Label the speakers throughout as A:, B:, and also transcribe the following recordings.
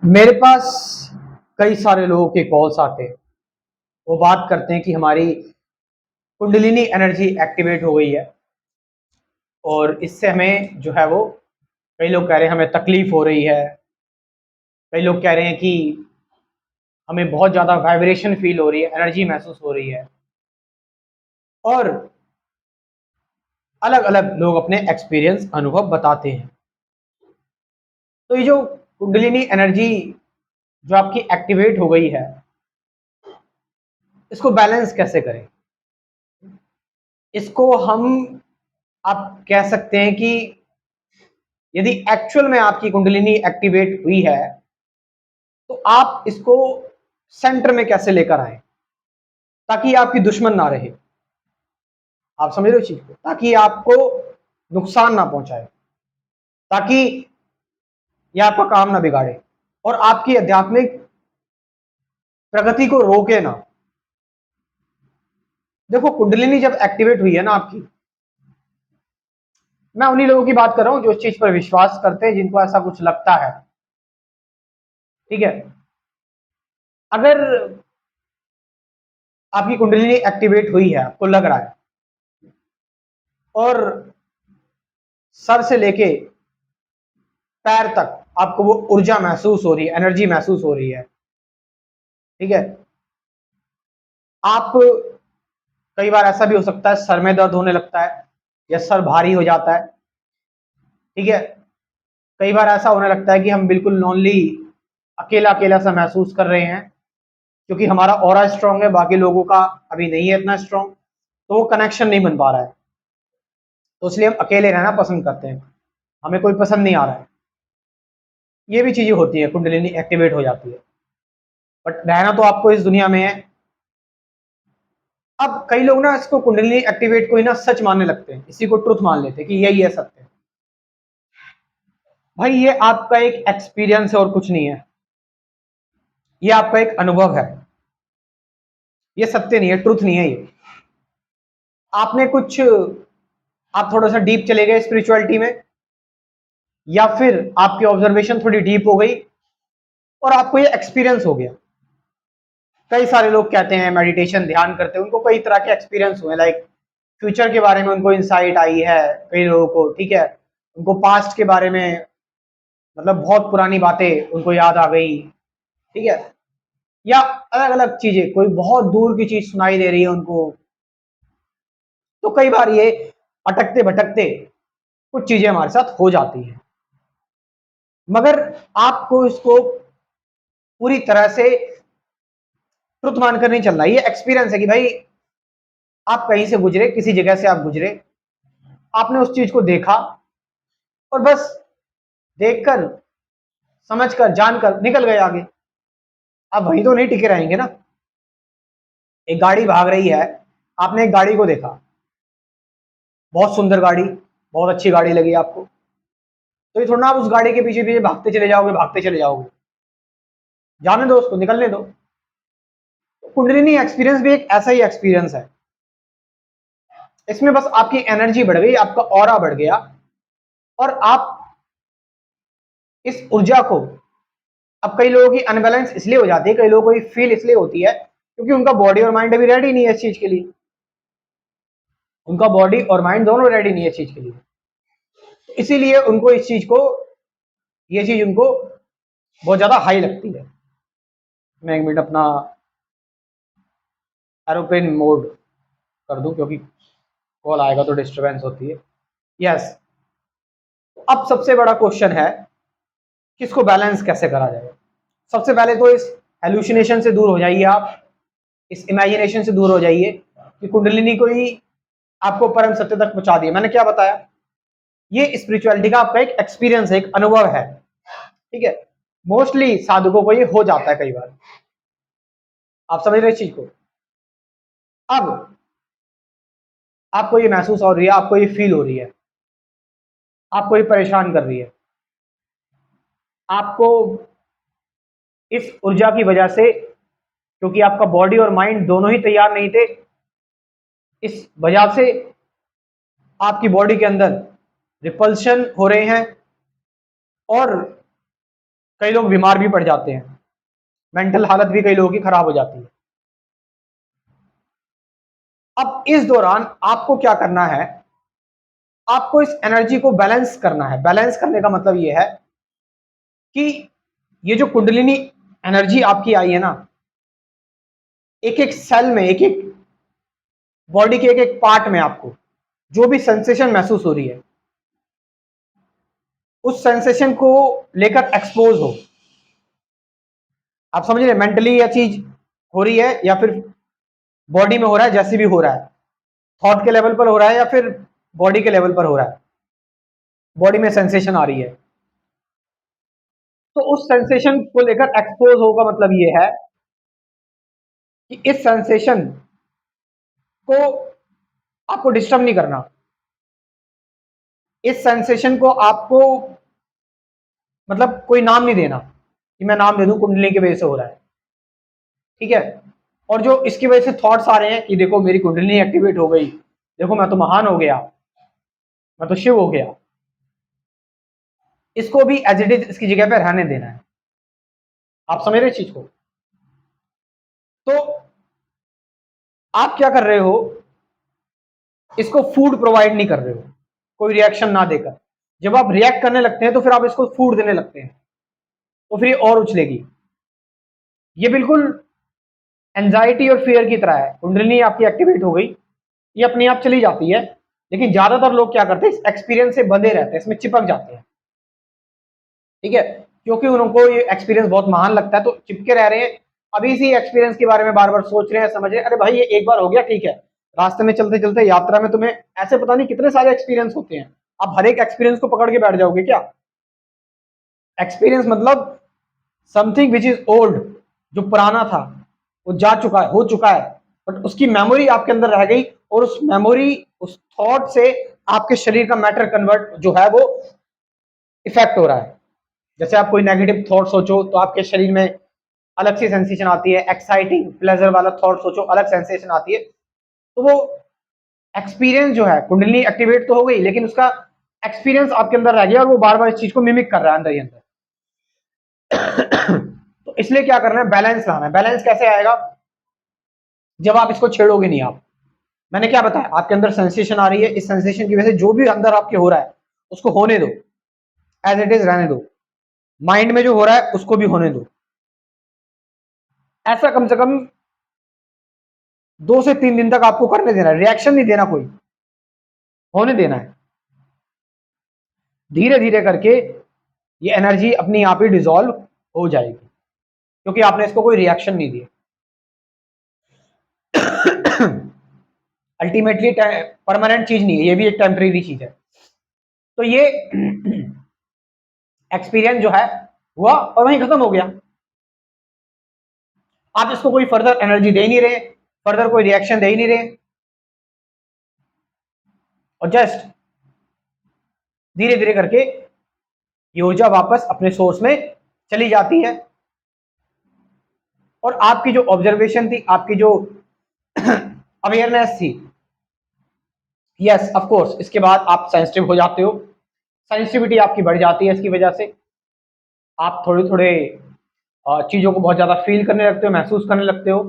A: मेरे पास कई सारे लोगों के कॉल्स आते हैं। वो बात करते हैं कि हमारी कुंडलिनी एनर्जी एक्टिवेट हो गई है और इससे हमें जो है वो कई लोग कह रहे हैं हमें तकलीफ हो रही है। कई लोग कह रहे हैं कि हमें बहुत ज़्यादा वाइब्रेशन फील हो रही है, एनर्जी महसूस हो रही है। और अलग अलग लोग अपने एक्सपीरियंस अनुभव बताते हैं। तो ये जो कुंडलिनी एनर्जी जो आपकी एक्टिवेट हो गई है, इसको बैलेंस कैसे करें? इसको हम आप कह सकते हैं कि यदि एक्चुअल में आपकी कुंडलिनी एक्टिवेट हुई है तो आप इसको सेंटर में कैसे लेकर आए ताकि आपकी दुश्मन ना रहे। आप समझ रहे हो चीज को? ताकि आपको नुकसान ना पहुंचाए, ताकि ये आपका काम ना बिगाड़े और आपकी आध्यात्मिक प्रगति को रोके ना। देखो, कुंडलिनी जब एक्टिवेट हुई है ना आपकी, मैं उन्हीं लोगों की बात कर रहा हूं जो इस चीज पर विश्वास करते हैं, जिनको ऐसा कुछ लगता है। ठीक है, अगर आपकी कुंडलिनी एक्टिवेट हुई है, आपको लग रहा है, और सर से लेके पैर तक आपको वो ऊर्जा महसूस हो रही है, एनर्जी महसूस हो रही है, ठीक है, आप कई बार ऐसा भी हो सकता है सर में दर्द होने लगता है या सर भारी हो जाता है। ठीक है, कई बार ऐसा होने लगता है कि हम बिल्कुल लोनली, अकेला अकेला सा महसूस कर रहे हैं, क्योंकि हमारा ऑरा स्ट्रांग है, बाकी लोगों का अभी नहीं है इतना स्ट्रांग, तो वो कनेक्शन नहीं बन पा रहा है। तो इसलिए हम अकेले रहना पसंद करते हैं, हमें कोई पसंद नहीं आ रहा है। ये भी चीजें होती है, कुंडलिनी एक्टिवेट हो जाती है, बट रहना तो आपको इस दुनिया में है। अब कई लोग ना इसको कुंडलिनी एक्टिवेट को ही ना सच मानने लगते हैं, इसी को ट्रुथ मान लेते हैं कि यही है सत्य। भाई ये आपका एक एक्सपीरियंस है और कुछ नहीं है, ये आपका एक अनुभव है, ये सत्य नहीं है, ट्रुथ नहीं है ये। आपने कुछ, आप थोड़ा सा डीप चले गए स्पिरिचुअलिटी में, या फिर आपकी ऑब्जर्वेशन थोड़ी डीप हो गई और आपको ये एक्सपीरियंस हो गया। कई सारे लोग कहते हैं मेडिटेशन ध्यान करते हैं, उनको कई तरह के एक्सपीरियंस हुए, लाइक फ्यूचर के बारे में उनको इंसाइट आई है कई लोगों को। ठीक है, उनको पास्ट के बारे में, मतलब बहुत पुरानी बातें उनको याद आ गई। ठीक है, या अलग अलग चीजें, कोई बहुत दूर की चीज सुनाई दे रही है उनको। तो कई बार ये अटकते भटकते कुछ चीजें हमारे साथ हो जाती हैं, मगर आपको इसको पूरी तरह से ट्रुथ मानकर नहीं चलना। ये एक्सपीरियंस है कि भाई आप कहीं से गुजरे, किसी जगह से आप गुजरे, आपने उस चीज को देखा और बस देखकर, समझकर, जानकर निकल गए आगे। आप वहीं तो नहीं टिके रहेंगे ना। एक गाड़ी भाग रही है, आपने एक गाड़ी को देखा, बहुत सुंदर गाड़ी, बहुत अच्छी गाड़ी लगी आपको, तो ये थोड़ा ना आप उस गाड़ी के पीछे पीछे भागते चले जाओगे, भागते चले जाओगे। जाने दो उसको, निकलने दो। कुंडलिनी एक्सपीरियंस भी एक ऐसा ही एक्सपीरियंस है। इसमें बस आपकी एनर्जी बढ़ गई, आपका ऑरा बढ़ गया, और आप इस ऊर्जा को, अब कई लोगों की अनबैलेंस इसलिए हो जाती है, कई लोगों को फील इसलिए होती है क्योंकि उनका बॉडी और माइंड अभी रेडी नहीं है इस चीज के लिए। उनका बॉडी और माइंड दोनों रेडी नहीं है इस चीज के लिए, तो इसीलिए उनको इस चीज को, ये चीज उनको बहुत ज्यादा हाई लगती है। मैं एक मिनट अपना एरोप्लेन मोड कर दूं, क्योंकि कॉल आएगा तो डिस्टरबेंस होती है। यस, अब सबसे बड़ा क्वेश्चन है किसको बैलेंस कैसे करा जाए। सबसे पहले तो इस हेलुसिनेशन से दूर हो जाइए, आप इस इमेजिनेशन से दूर हो जाइए कि कुंडलिनी को ही आपको परम सत्य तक पहुंचा दिया। मैंने क्या बताया, ये स्पिरिचुअलिटी का आपका एक एक्सपीरियंस है, एक अनुभव है। ठीक है, मोस्टली साधकों को ये हो जाता है कई बार। आप समझ रहे इस चीज को? अब आपको ये महसूस हो रही है, आपको ये फील हो रही है, आपको ये परेशान कर रही है, आपको इस ऊर्जा की वजह से, क्योंकि आपका बॉडी और माइंड दोनों ही तैयार नहीं थे, इस वजह से आपकी बॉडी के अंदर रिपल्शन हो रहे हैं और कई लोग बीमार भी पड़ जाते हैं, मेंटल हालत भी कई लोगों की खराब हो जाती है। अब इस दौरान आपको क्या करना है, आपको इस एनर्जी को बैलेंस करना है। बैलेंस करने का मतलब ये है कि ये जो कुंडलिनी एनर्जी आपकी आई है ना, एक एक सेल में, एक एक बॉडी के एक एक पार्ट में आपको जो भी सेंसेशन महसूस हो रही है, उस सेंसेशन को लेकर एक्सपोज हो। आप समझ रहे, मेंटली यह चीज हो रही है या फिर बॉडी में हो रहा है, जैसे भी हो रहा है, थॉट के लेवल पर हो रहा है या फिर बॉडी के लेवल पर हो रहा है, बॉडी में सेंसेशन आ रही है, तो उस सेंसेशन को लेकर एक्सपोज हो का मतलब ये है कि इस सेंसेशन को आपको डिस्टर्ब नहीं करना। इस सेंसेशन को आपको मतलब कोई नाम नहीं देना कि मैं नाम दे दूं कुंडली की वजह से हो रहा है, ठीक है। और जो इसकी वजह से थॉट्स आ रहे हैं कि देखो मेरी कुंडली एक्टिवेट हो गई, देखो मैं तो महान हो गया, मैं तो शिव हो गया, इसको भी एज इट इज इसकी जगह पे रहने देना है। आप समझ रहे चीज को? तो आप क्या कर रहे हो, इसको फूड प्रोवाइड नहीं कर रहे हो कोई रिएक्शन ना देकर। जब आप रिएक्ट करने लगते हैं तो फिर आप इसको फूड देने लगते हैं, तो फिर ये और उछलेगी। ये बिल्कुल एंजाइटी और फियर की तरह है। कुंडलिनी आपकी एक्टिवेट हो गई, ये अपने आप चली जाती है, लेकिन ज्यादातर लोग क्या करते हैं, इस एक्सपीरियंस से बंधे रहते हैं, इसमें चिपक जाते हैं, ठीक है, क्योंकि उनको ये एक्सपीरियंस बहुत महान लगता है, तो चिपके रह रहे हैं। अभी इसी एक्सपीरियंस के बारे में बार बार सोच रहे हैं, समझ रहे हैं, अरे भाई ये एक बार हो गया ठीक है। रास्ते में चलते चलते यात्रा में तुम्हें ऐसे पता नहीं कितने सारे एक्सपीरियंस होते हैं, आप हर एक एक्सपीरियंस को पकड़ के बैठ जाओगे क्या? एक्सपीरियंस मतलब समथिंग विच इज ओल्ड, जो पुराना था, वो जा चुका है, हो चुका है, बट उसकी मेमोरी आपके अंदर रह गई, और उस मेमोरी, उस थॉट से आपके शरीर का मैटर कन्वर्ट जो है वो इफेक्ट हो रहा है। जैसे आप कोई नेगेटिव थॉट सोचो तो आपके शरीर में अलग सी सेंसेशन आती है, एक्साइटिंग प्लेजर वाला थॉट सोचो अलग सेंसेशन आती है। तो वो एक्सपीरियंस जो है, कुंडली एक्टिवेट तो हो गई, लेकिन उसका एक्सपीरियंस आपके अंदर रह गया और वो बार बार इस चीज को मिमिक कर रहा है अंदर ही अंदर। तो इसलिए क्या करना है, बैलेंस लाना है। बैलेंस कैसे आएगा, जब आप इसको छेड़ोगे नहीं। आप, मैंने क्या बताया, आपके अंदर सेंसेशन आ रही है, इस सेंसेशन की वजह से जो भी अंदर आपके हो रहा है उसको होने दो, एज इट इज रहने दो। माइंड में जो हो रहा है उसको भी होने दो। ऐसा कम से कम 2 से 3 दिन तक आपको करने देना है, रिएक्शन नहीं देना कोई, होने देना है। धीरे धीरे करके ये एनर्जी अपनी आप ही डिसॉल्व हो जाएगी, क्योंकि आपने इसको कोई रिएक्शन नहीं दिया। अल्टीमेटली परमानेंट चीज नहीं है, ये भी एक टेम्परेरी चीज है। तो ये एक्सपीरियंस जो है हुआ और वहीं खत्म हो गया। आप इसको कोई फर्दर एनर्जी दे नहीं रहे, फर्दर कोई रिएक्शन दे ही नहीं रहे, और जस्ट धीरे धीरे करके ये ऊर्जा वापस अपने सोर्स में चली जाती है। और आपकी जो ऑब्जर्वेशन थी, आपकी जो अवेयरनेस थी, यस ऑफ कोर्स, इसके बाद आप सेंसिटिव हो जाते हो, सेंसिटिविटी आपकी बढ़ जाती है। इसकी वजह से आप थोड़े थोड़े चीज़ों को बहुत ज़्यादा फील करने लगते हो, महसूस करने लगते हो,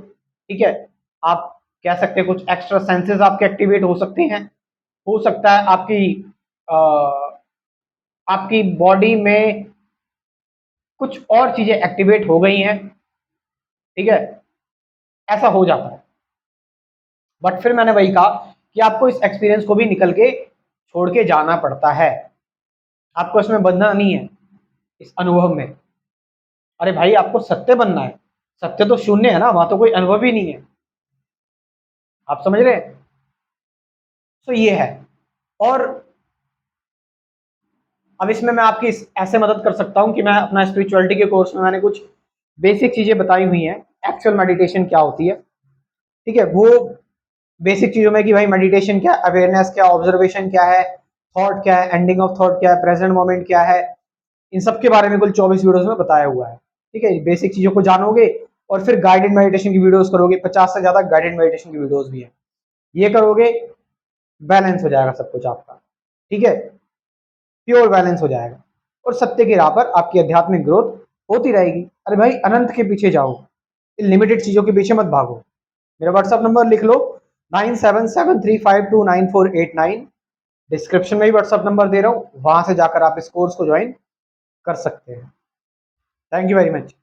A: ठीक है। आप कह सकते हैं कुछ एक्स्ट्रा सेंसेस आपके एक्टिवेट हो सकते हैं। हो सकता है आपकी बॉडी में कुछ और चीज़ें एक्टिवेट हो गई हैं, ठीक है, ऐसा हो जाता है। बट फिर मैंने वही कहा कि आपको इस एक्सपीरियंस को भी निकल के छोड़ के जाना पड़ता है, आपको इसमें बंधना नहीं है, इस अनुभव में। अरे भाई आपको सत्य बनना है, सत्य तो शून्य है ना, वहां तो कोई अनुभव ही नहीं है। आप समझ रहे हैं? तो ये है। और अब इसमें मैं आपकी ऐसे मदद कर सकता हूं कि मैं अपना स्पिरिचुअलिटी के कोर्स में मैंने कुछ बेसिक चीजें बताई हुई हैं, एक्चुअल मेडिटेशन क्या होती है, ठीक है, वो बेसिक चीजों में कि भाई मेडिटेशन क्या, अवेयरनेस क्या, ऑब्जर्वेशन क्या है, थॉट क्या है, एंडिंग ऑफ थॉट क्या है, प्रेजेंट मोमेंट क्या है, इन सब के बारे में कुल 24 वीडियोस में बताया हुआ है, ठीक है। बेसिक चीजों को जानोगे और फिर गाइडेड मेडिटेशन की वीडियोस करोगे, 50 से ज्यादा गाइडेड मेडिटेशन की वीडियोस भी है, ये करोगे बैलेंस हो जाएगा सब कुछ आपका, ठीक है, प्योर बैलेंस हो जाएगा, और सत्य की राह पर आपकी आध्यात्मिक ग्रोथ होती रहेगी। अरे भाई अनंत के पीछे जाओ, लिमिटेड चीजों के पीछे मत भागो। मेरा व्हाट्सएप नंबर लिख लो 9773529489। डिस्क्रिप्शन में भी व्हाट्सएप नंबर दे रहा हूँ, वहां से जाकर आप इस कोर्स को ज्वाइन कर सकते हैं। Thank you very much.